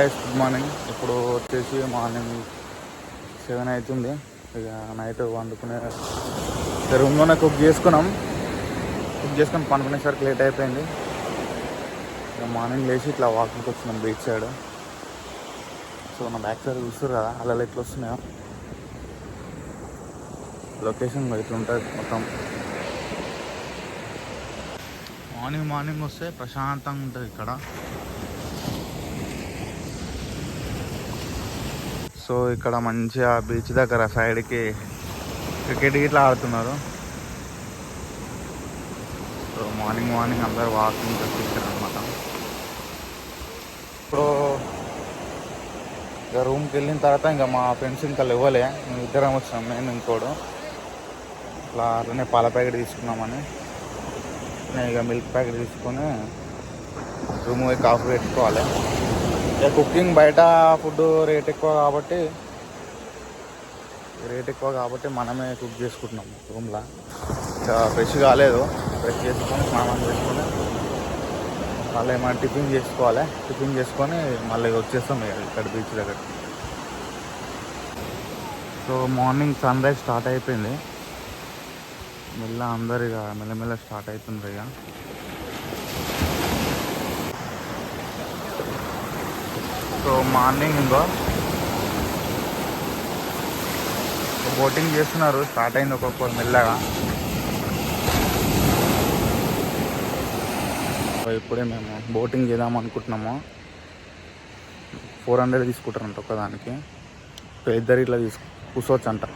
Guys, good morning. ఇప్పుడు వచ్చేసి morning 7 అవుతుంది. ఇక నైట్ వండుకునే రూమ్లోనే కుక్ చేసుకొని పండుకునేసరికి లేట్ అయిపోయింది. ఇక మార్నింగ్ లేచి ఇట్లా వాకింగ్కి వచ్చినాం బీచ్ సైడ్. సో నా బ్యాక్ సైడ్ చూస్తారు కదా అలా ఎట్లా వస్తున్నాయో. లొకేషన్ ఇట్లా ఉంటుంది మొత్తం. మార్నింగ్ వస్తే ప్రశాంతంగా ఉంటుంది ఇక్కడ. సో ఇక్కడ మంచిగా బీచ్ దగ్గర సైడ్కి క్రికెట్ గిట్లా ఆడుతున్నారు. సో మార్నింగ్ అందరు వాకింగ్ వచ్చేసారు అనమాట. ఇప్పుడు ఇక రూమ్కి వెళ్ళిన తర్వాత ఇంకా మా ఫ్రెండ్స్ ఇంకా లేవలే, మేము ఇద్దరం వచ్చినాం, నేను ఇంకోడు. ఇట్లా అట్లనే పాల ప్యాకెట్ తీసుకున్నామని నేను ఇక మిల్క్ ప్యాకెట్ తీసుకొని రూమ్ పోయి కాఫీ పెట్టుకోవాలి. ఇక కుకింగ్ బయట ఫుడ్ రేట్ ఎక్కువ కాబట్టి మనమే కుక్ చేసుకుంటున్నాం రూమ్లో. ఇంకా ఫ్రెష్ కాలేదు, ఫ్రెష్ చేసుకొని స్నానం చేసుకొని మళ్ళీ ఏమైనా టిఫిన్ చేసుకొని మళ్ళీ వచ్చేస్తాం ఇక్కడ బీచ్ దగ్గర. So morning sunrise start అయిపోయింది. మెల్లమెల్ల స్టార్ట్ అవుతుంది ఇక. సో మార్నింగ్ ఇంకో బోటింగ్ చేస్తున్నారు, స్టార్ట్ అయింది ఒక్కొక్కరు మెల్లగా. ఇప్పుడే మేము బోటింగ్ చేద్దాం అనుకుంటున్నాము. 400 తీసుకుంటారంట ఒకదానికి. ఇద్దరు ఇట్లా కూర్చోవాలనుకుంటారు.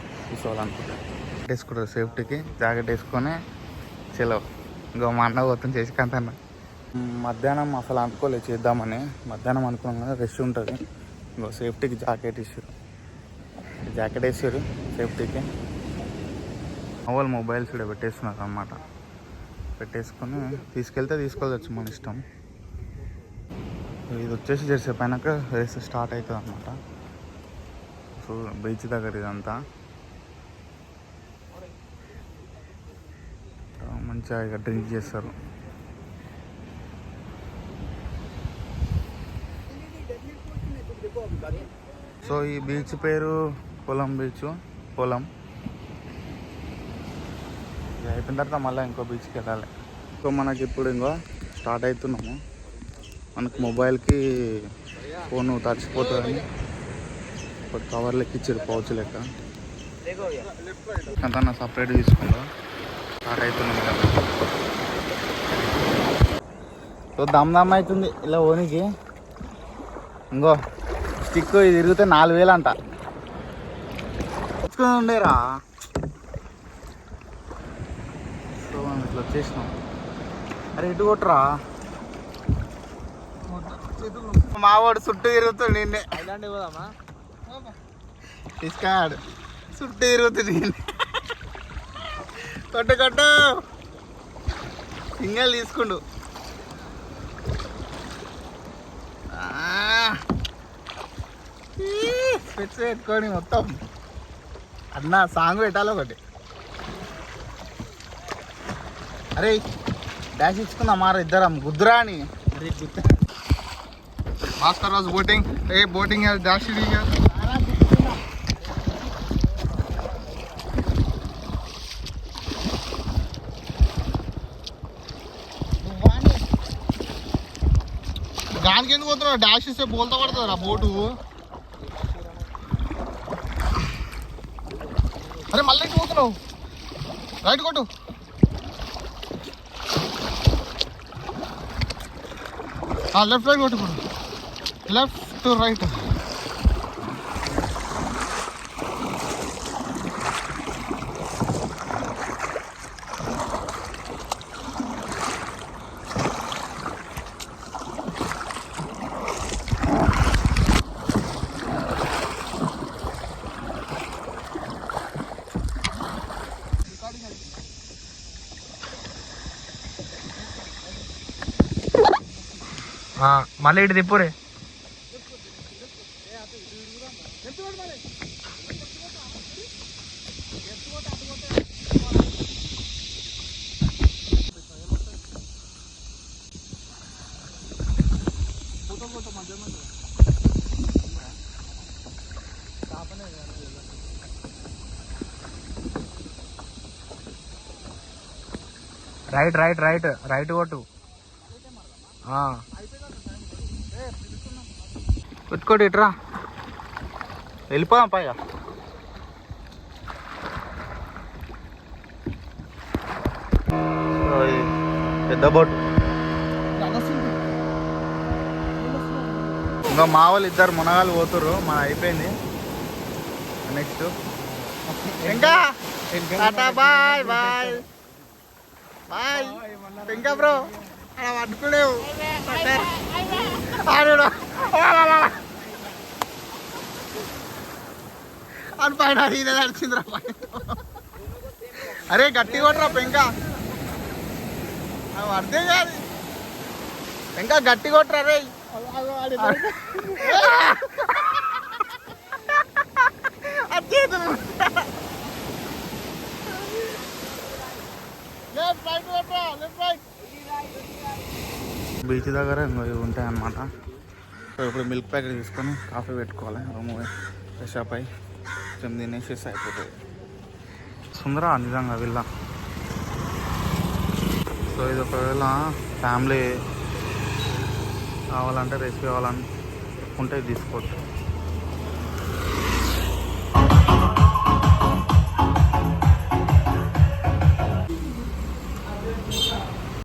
వేసుకుంటారు సేఫ్టీకి, జాకెట్ వేసుకొని సెలవు. ఇంకో మా అన్న పోతాం చేసి కంతన్న. మధ్యాహ్నం అసలు అనుకోలేదు చేద్దామని. మధ్యాహ్నం అనుకున్నాం కదా రెస్ట్ ఉంటుంది. ఇంకో సేఫ్టీకి జాకెట్ వేసారు సేఫ్టీకి. వాళ్ళు మొబైల్స్ కూడా పెట్టేస్తున్నారు అన్నమాట. పెట్టేసుకొని తీసుకోవచ్చు మన ఇష్టం. ఇది వచ్చేసి జెర్సేపు అయినాక రేస్ స్టార్ట్ అవుతుంది అన్నమాట. సో బీచ్ దగ్గర ఇదంతా మంచిగా ఇక డ్రింక్ చేస్తారు. సో ఈ బీచ్ పేరు పొలం బీచ్. అయిపోయిన తర్వాత మళ్ళీ ఇంకో బీచ్కి వెళ్ళాలి. సో మనకి ఇప్పుడు ఇంకో స్టార్ట్ అవుతున్నాము. మనకు మొబైల్కి ఫోన్ తడిచిపోతుందని ఇప్పుడు కవర్ లెక్క ఇచ్చారు, పౌచ్ లెక్క. అంతా సపరేట్ తీసుకుందా స్టార్ట్ అవుతున్నాం కదా. సో దమ్ అవుతుంది ఇలా ఓనికి. ఇంకో స్టిక్ ఇది తిరిగితే 4000 అంట. తెచ్చుకుని ఉండేరా. సో మనం ఇట్లా వచ్చేసినాం. అరే ఇటు కొట్టరా, మావాడు చుట్టూ తిరుగుతుంది నిన్నే. తీసుకాడు చుట్టూ తిరుగుతుంది నిన్నే. కొట్టు సింగల్ తీసుకుండు. స్పెట్స్ పెట్టుకొని మొత్తం అన్న సాంగ్ పెట్టాలి ఒకటి. అరే డాష్ ఇచ్చుకుందాం మారా ఇద్దరం గుద్దురా అని. మాస్టర్ వాజ్ బోటింగ్ డాష్ దానికి ఎందుకు పోతున్నావు? డాష్ ఇస్తే బోల్తా పడుతుంది రా బోటు. అరే మళ్ళీ ఇటు పోతున్నావు, రైట్ కొట్టు. లెఫ్ట్ రైట్ కొట్టు, లెఫ్ట్ రైట్. మళ్ళీ ఇటు తిప్పురే. రైట్ రైట్ రైట్ రైట్ కొట్టు. పెట్టుకోటి ఇట్రా, వెళ్ళిపోదాం పైగా. పెద్ద బోట్. ఇంకా మా వాళ్ళు ఇద్దరు మునగాలు పోతుర్రు, మన అయిపోయింది. నెక్స్ట్ ఇంకా బాయ్ బాయ్ బాయ్. ఇంకా బ్రో అలా పట్టుకునేవు అని పైన ఈయన నడిచిందిరా. అరే గట్టి కొట్టరా పెంకా, అర్థం కాదు. ఇంకా గట్టి కొట్టరా రే. బీచ్ దగ్గర ఇవి ఉంటాయి అన్నమాట. సో ఇప్పుడు మిల్క్ ప్యాకెట్ తీసుకొని కాఫీ పెట్టుకోవాలి, రూమ్ ఫ్రెష్ అప్ అయ్యి కొంచెం తినేసేసి అయిపోతుంది. సుందరా నిజంగా విల్లా. సో ఇది ఒకవేళ ఫ్యామిలీ కావాలంటే రెసిపీ కావాలనుకుంటే తీసుకోవచ్చు.